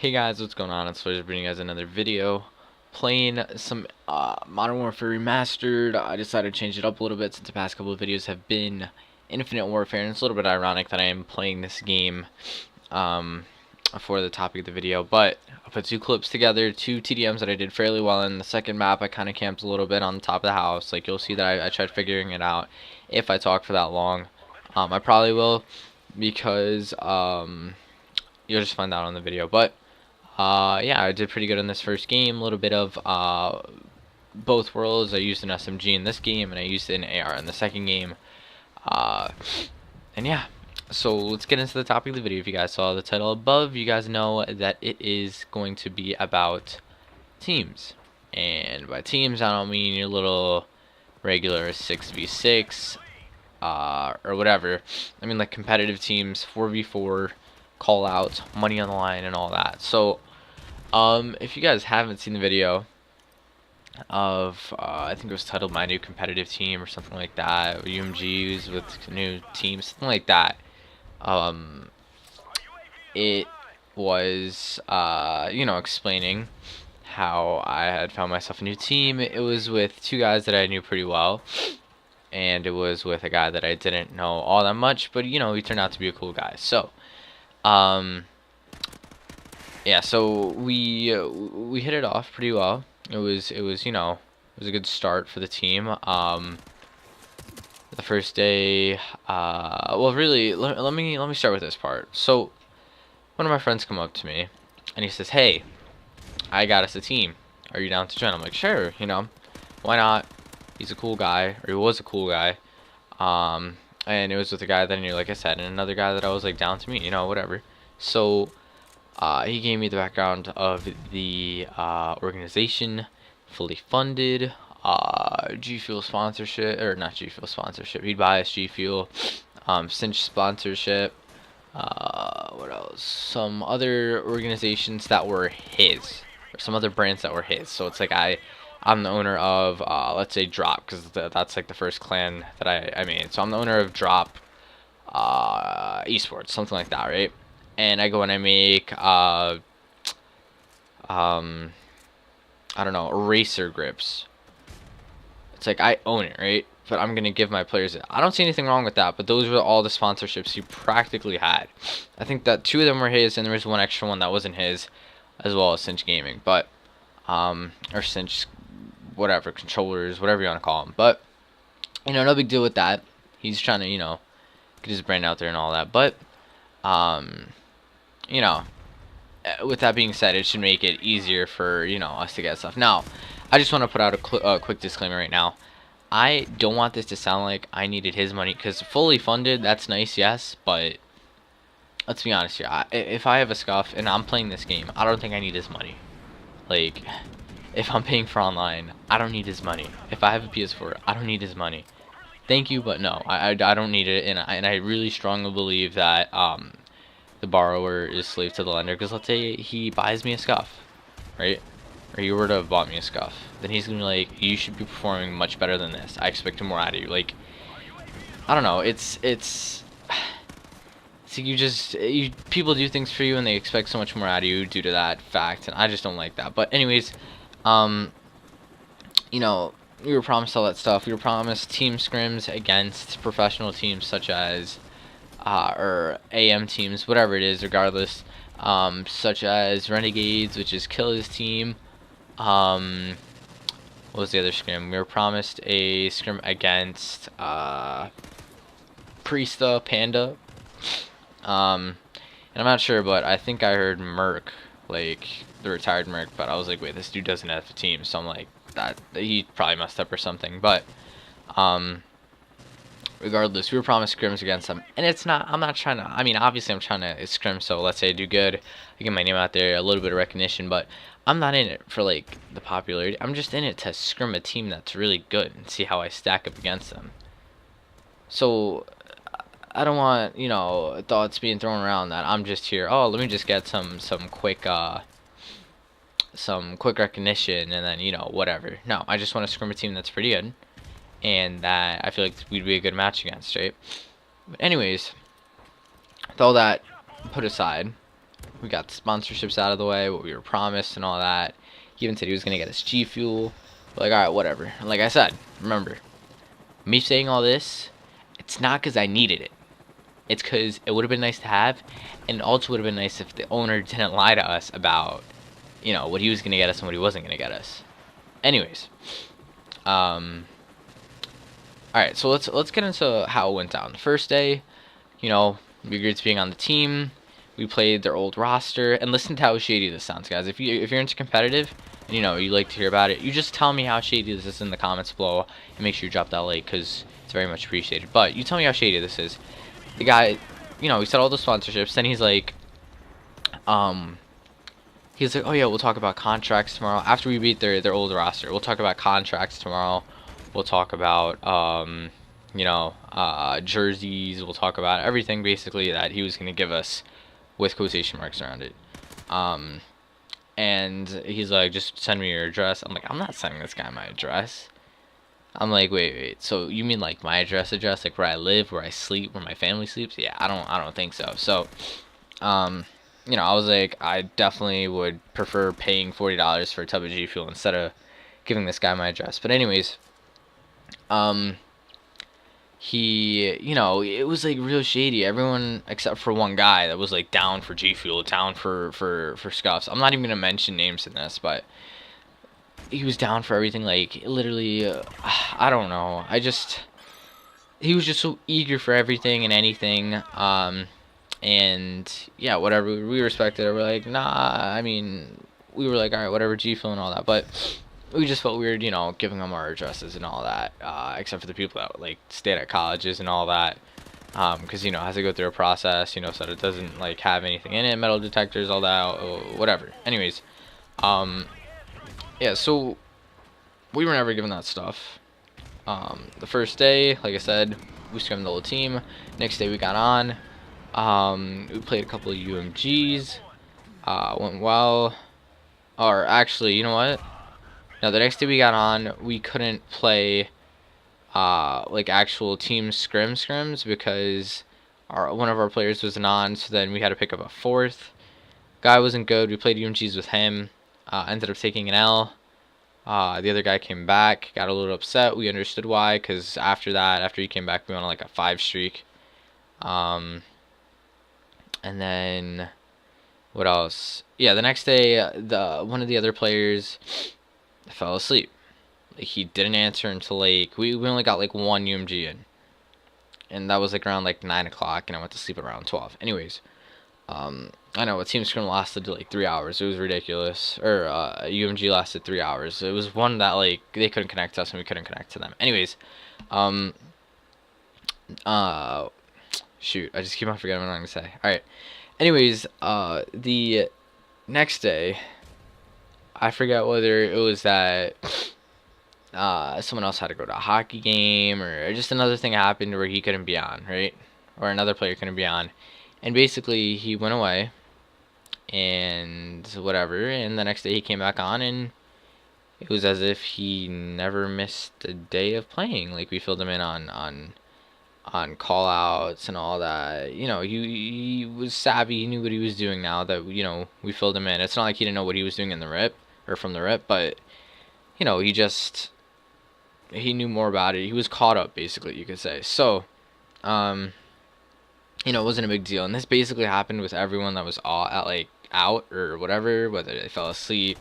Hey guys, what's going on? It's Flazer bringing you guys another video. Playing some Modern Warfare Remastered. I decided to change it up a little bit since the past couple of videos have been Infinite Warfare, and it's a little bit ironic that I am playing this game for the topic of the video. But I put two clips together, two TDMs that I did fairly well in. The second map I kind of camped a little bit on the top of the house. Like, you'll see that I tried figuring it out. If I talk for that long, I probably will, because you'll just find out on the video. But yeah, I did pretty good in this first game. A little bit of both worlds. I used an SMG in this game, and I used an AR in the second game. And yeah, so let's get into the topic of the video. If you guys saw the title above, you guys know that it is going to be about teams. And by teams, I don't mean your little regular 6v6 or whatever. I mean like competitive teams, 4v4, call outs, money on the line, and all that. So if you guys haven't seen the video of I think it was titled My New Competitive Team or something like that, UMGs with new teams, something like that, it was you know, explaining how I had found myself a new team. It was with two guys that I knew pretty well, and it was with a guy that I didn't know all that much, but you know, he turned out to be a cool guy. So yeah, so we hit it off pretty well. It was you know, it was a good start for the team. The first day, well, really, let me start with this part. So one of my friends come up to me and he says, "Hey, I got us a team. Are you down to join?" I'm like, "Sure, you know, why not?" He's a cool guy, or he was a cool guy. And it was with a guy that I knew, like I said, and another guy that I was like down to meet, you know, whatever. So he gave me the background of the organization, fully funded, G Fuel sponsorship, or not G Fuel sponsorship. He'd buy us G Fuel, Cinch sponsorship. What else? Some other organizations that were his, or some other brands that were his. So it's like I'm the owner of, let's say Drop, because that's like the first clan that I made. So I'm the owner of Drop Esports, something like that, right? And I go and I make I don't know, eraser grips. It's like I own it, right? But I'm gonna give my players it. I don't see anything wrong with that, but those were all the sponsorships he practically had. I think that two of them were his, and there was one extra one that wasn't his, as well as Cinch Gaming, but or Cinch, whatever, controllers, whatever you want to call them. But you know, no big deal with that. He's trying to, you know, get his brand out there and all that. But you know, with that being said, it should make it easier for, you know, us to get stuff. Now, I just want to put out a quick disclaimer right now. I don't want this to sound like I needed his money, because fully funded, that's nice, yes, but let's be honest here. If I have a scuff and I'm playing this game, I don't think I need his money. Like, if I'm paying for online, I don't need his money. If I have a PS4, I don't need his money. Thank you, but no, I don't need it, and I really strongly believe that the borrower is slave to the lender. Because let's say he buys me a scuff, right? Or he were to have bought me a scuff, then he's gonna be like, "You should be performing much better than this. I expect more out of you." Like, I don't know. It's people do things for you and they expect so much more out of you due to that fact, and I just don't like that. But anyways, you know, we were promised all that stuff. We were promised team scrims against professional teams such as or AM teams, whatever it is, regardless, such as Renegades, which is Killer's team. What was the other scrim? We were promised a scrim against Priesta, Panda, and I'm not sure, but I think I heard Merc, like the retired Merc, but I was like, wait, this dude doesn't have a team, so I'm like, that he probably messed up or something. But regardless, we were promised scrims against them, and it's not, I'm not trying to, I mean, obviously I'm trying to scrim, so let's say I do good, I get my name out there, a little bit of recognition, but I'm not in it for like the popularity. I'm just in it to scrim a team that's really good and see how I stack up against them. So I don't want, you know, thoughts being thrown around that I'm just here, oh, let me just get some quick recognition and then, you know, whatever. No, I just want to scrim a team that's pretty good and that I feel like we'd be a good match against, right? But anyways, with all that put aside, we got the sponsorships out of the way, what we were promised and all that. He even said he was going to get us G Fuel. We're like, alright, whatever. And like I said, remember, me saying all this, it's not because I needed it. It's because it would have been nice to have, and it also would have been nice if the owner didn't lie to us about, you know, what he was going to get us and what he wasn't going to get us. Anyways, alright, so let's get into how it went down. The first day, you know, we agreed to being on the team. We played their old roster, and listen to how shady this sounds, guys. If you're into competitive, and you know you like to hear about it, you just tell me how shady this is in the comments below, and make sure you drop that like, because it's very much appreciated. But you tell me how shady this is. The guy, you know, he said all the sponsorships. Then he's like, oh yeah, we'll talk about contracts tomorrow after we beat their old roster. We'll talk about contracts tomorrow. We'll talk about you know, jerseys. We'll talk about everything basically that he was gonna give us, with quotation marks around it. And he's like, just send me your address. I'm like, I'm not sending this guy my address. I'm like, wait, so you mean like my address, like where I live, where I sleep, where my family sleeps? Yeah, I don't think so. So, you know, I was like, I definitely would prefer paying $40 for a tub of G Fuel instead of giving this guy my address. But anyways, he, you know, it was like real shady. Everyone except for one guy that was like down for G Fuel, down for scuffs. I'm not even gonna mention names in this, but he was down for everything. Like literally, I don't know. He was just so eager for everything and anything. And yeah, whatever. We respected it. We're like, nah. I mean, we were like, all right, whatever, G Fuel and all that, but we just felt weird, you know, giving them our addresses and all that, except for the people that like stayed at colleges and all that, because you know it has to go through a process, you know, so that it doesn't like have anything in it, metal detectors, all that, whatever. Anyways, yeah, so we were never given that stuff. The first day, like I said, we scrimmed the whole team. Next day we got on. We played a couple of UMGs. Went well. Or actually, you know what? No, the next day we got on, we couldn't play like actual team scrims because one of our players wasn't on, so then we had to pick up a fourth. Guy wasn't good. We played UMGs with him. Ended up taking an L. The other guy came back, got a little upset. We understood why, because after he came back, we went on like a 5 streak. And then what else? Yeah, the next day, one of the other players fell asleep. Like, he didn't answer until like we only got like 1 UMG in, and that was like around like 9 o'clock, and I went to sleep at around 12. Anyways, I know a team scrim lasted like 3 hours. It was ridiculous. Or UMG lasted 3 hours. It was one that like they couldn't connect to us and we couldn't connect to them. Anyways, shoot, I just keep on forgetting what I'm gonna say. All right. Anyways, the next day, I forget whether it was that someone else had to go to a hockey game or just another thing happened where he couldn't be on, right? Or another player couldn't be on. And basically, he went away and whatever. And the next day, he came back on, and it was as if he never missed a day of playing. Like, we filled him in on call outs and all that. You know, he was savvy. He knew what he was doing now that, you know, we filled him in. It's not like he didn't know what he was doing in the rip or from the rip, but, you know, he knew more about it. He was caught up, basically, you could say. So, you know, it wasn't a big deal. And this basically happened with everyone that was out or whatever, whether they fell asleep,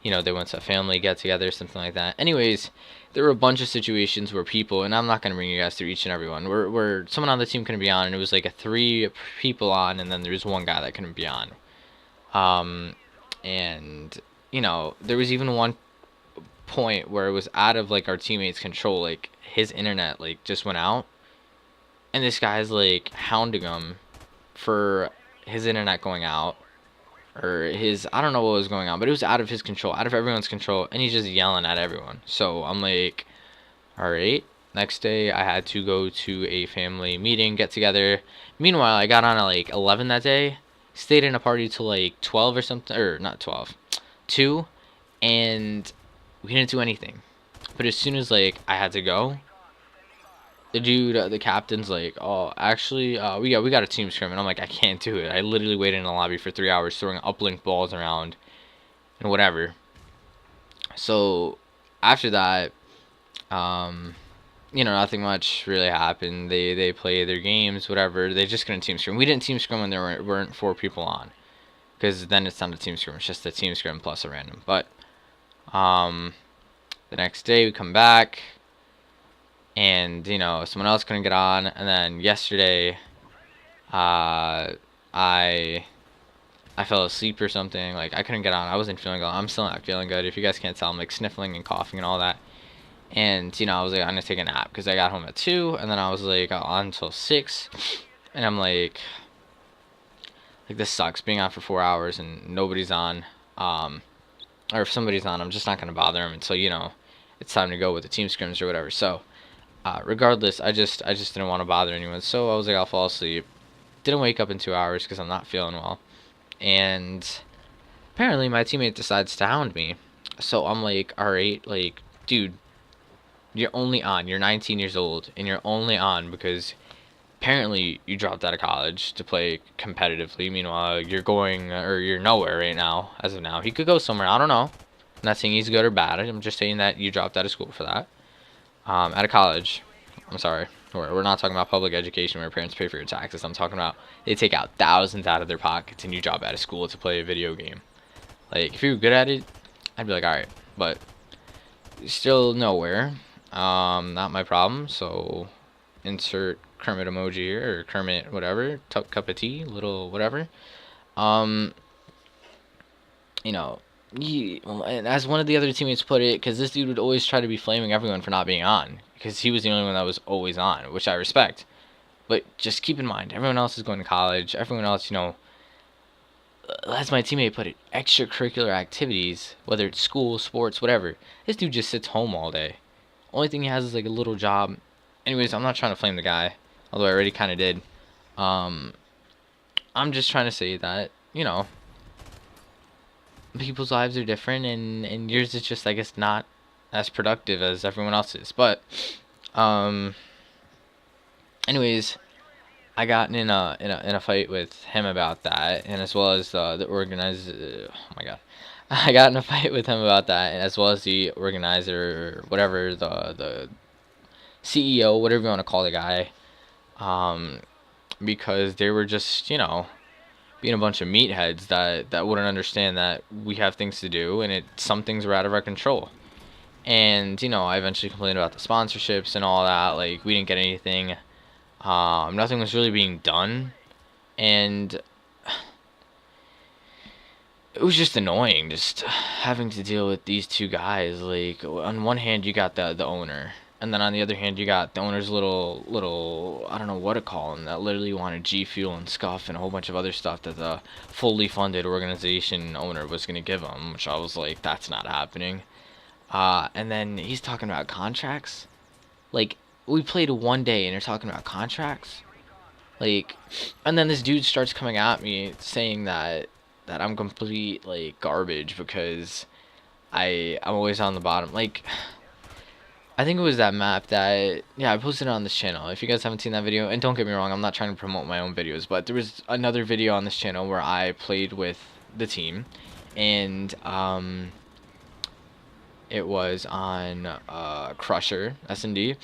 you know, they went to a family get-together, something like that. Anyways, there were a bunch of situations where people, and I'm not going to bring you guys through each and every one, where someone on the team couldn't be on, and it was like 3 people on, and then there was one guy that couldn't be on. And, you know, there was even one point where it was out of, like, our teammates' control. Like, his internet, like, just went out, and this guy's, like, hounding him for his internet going out, or I don't know what was going on, but it was out of his control, out of everyone's control, and he's just yelling at everyone. So I'm like, alright. Next day, I had to go to a family meeting, get together. Meanwhile, I got on at like 11 that day, stayed in a party till like 12 or something, or not 12, 2, and we didn't do anything. But as soon as like I had to go, the dude, the captain's like, oh, actually, we got a team scrim, and I'm like, I can't do it. I literally waited in the lobby for 3 hours throwing uplink balls around and whatever. So after that, um, nothing much really happened. They play their games, whatever. They just couldn't team scrim. We didn't team scrim when there weren't 4 people on, because then it's not a team scrim. It's just a team scrim plus a random. But um, the next day we come back, and someone else couldn't get on, and then yesterday, I I fell asleep or something. Like, I couldn't get on. I wasn't feeling good. I'm still not feeling good. If you guys can't tell, I'm like sniffling and coughing and all that. And I was like, I'm gonna take a nap because I got home at 2, and then I was like on until 6, and I'm like this sucks being on for 4 hours and nobody's on. Or if somebody's on, I'm just not gonna bother them until it's time to go with the team scrims or whatever. So regardless, I just didn't want to bother anyone. So I was like, I'll fall asleep. Didn't wake up in 2 hours because I'm not feeling well. And apparently my teammate decides to hound me. So I'm like, alright, like, dude, you're only on. You're 19 years old, and you're only on because apparently you dropped out of college to play competitively. Meanwhile, you're nowhere right now, as of now. He could go somewhere. I don't know. I'm not saying he's good or bad. I'm just saying that you dropped out of school for that. Out of college. I'm sorry. We're not talking about public education where parents pay for your taxes. I'm talking about they take out thousands out of their pockets and you drop out of school to play a video game. Like, if you were good at it, I'd be like, alright. But still nowhere. Not my problem. So insert Kermit emoji here, or Kermit whatever, cup of tea, little whatever. Um, and as one of the other teammates put it, because this dude would always try to be flaming everyone for not being on, because he was the only one that was always on, which I respect. But just keep in mind, everyone else is going to college. Everyone else, as my teammate put it, extracurricular activities, whether it's school, sports, whatever. This dude just sits home all day. Only thing he has is like a little job. Anyways, I'm not trying to flame the guy, although I already kind of did. Um, I'm just trying to say that, people's lives are different, and yours is just, I guess, not as productive as everyone else's. But, um, anyways, I got in a fight with him about that, and as well as the organizer. Oh my god, I got in a fight with him about that, and as well as the organizer, whatever, the CEO, whatever you want to call the guy, um, because they were just being a bunch of meatheads that wouldn't understand that we have things to do, and some things were out of our control. And I eventually complained about the sponsorships and all that. Like, we didn't get anything. Nothing was really being done, and it was just annoying, just having to deal with these two guys. Like, on one hand, you got the owner, and then on the other hand, you got the owner's little I don't know what to call him, that literally wanted G Fuel and Scuff and a whole bunch of other stuff that the fully funded organization owner was gonna give him, which I was like, that's not happening. And then he's talking about contracts. Like, we played one day and you're talking about contracts. Like, and then this dude starts coming at me saying that I'm complete like garbage because I'm always on the bottom. Like, I think it was that map that, yeah, I posted it on this channel. If you guys haven't seen that video, and don't get me wrong, I'm not trying to promote my own videos, but there was another video on this channel where I played with the team, and it was on Crusher S&D,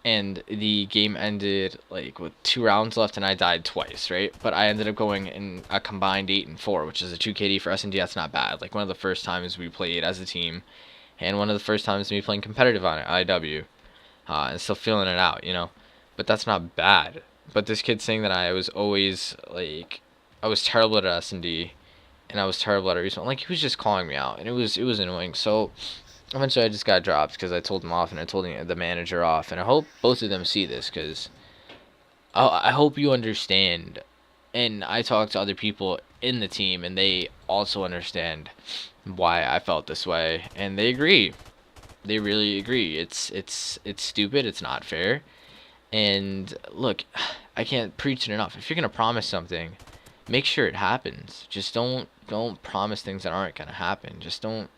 and the game ended like with 2 rounds left, and I died twice, right? But I ended up going in a combined 8-4, which is a 2 KD for S&D. That's not bad. Like, one of the first times we played as a team, and one of the first times me playing competitive on it, IW, and still feeling it out, But that's not bad. But this kid saying that I was always like, I was terrible at S&D, and I was terrible at respawn. Like, he was just calling me out, and it was annoying. So eventually I just got dropped because I told him off, and I told the manager off, and I hope both of them see this, because I hope you understand. And I talk to other people in the team, and they also understand why I felt this way, and they agree. They really agree. It's stupid. It's not fair. And look, I can't preach it enough. If you're gonna promise something, make sure it happens. Just don't promise things that aren't gonna happen. Just don't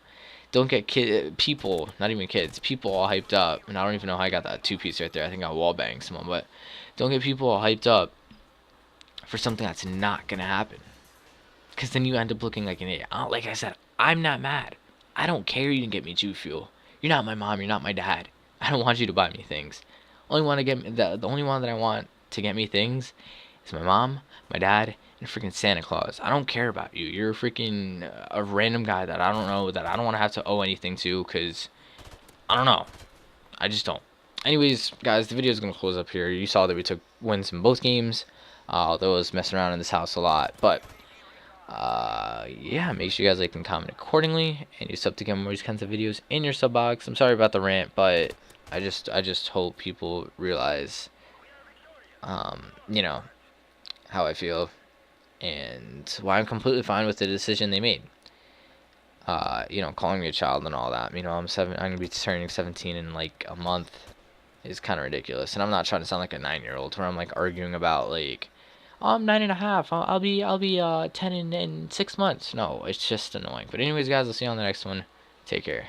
don't get people, not even kids, people all hyped up. And I don't even know how I got that two-piece right there. I think I wall banged someone, but don't get people all hyped up for something that's not gonna happen. Because then you end up looking like an idiot. Like I said, I'm not mad. I don't care you didn't get me G Fuel. You're not my mom. You're not my dad. I don't want you to buy me things. The only one that I want to get me things is my mom, my dad, and freaking Santa Claus. I don't care about you. You're freaking a random guy that I don't know, that I don't want to have to owe anything to, because I don't know. I just don't. Anyways, guys, the video is going to close up here. You saw that we took wins in both games. Although I was messing around in this house a lot. But, yeah, make sure you guys like and comment accordingly. And you sub to get more of these kinds of videos in your sub box. I'm sorry about the rant, but I just hope people realize, you know, how I feel. And why I'm completely fine with the decision they made. You know, calling me a child and all that. You know, I'm gonna be turning 17 in like a month. Is kind of ridiculous, and I'm not trying to sound like a 9-year-old where I'm like arguing about like, oh, I'm 9.5. I'll be 10 in 6 months. No, it's just annoying. But anyways, guys, I'll see you on the next one. Take care.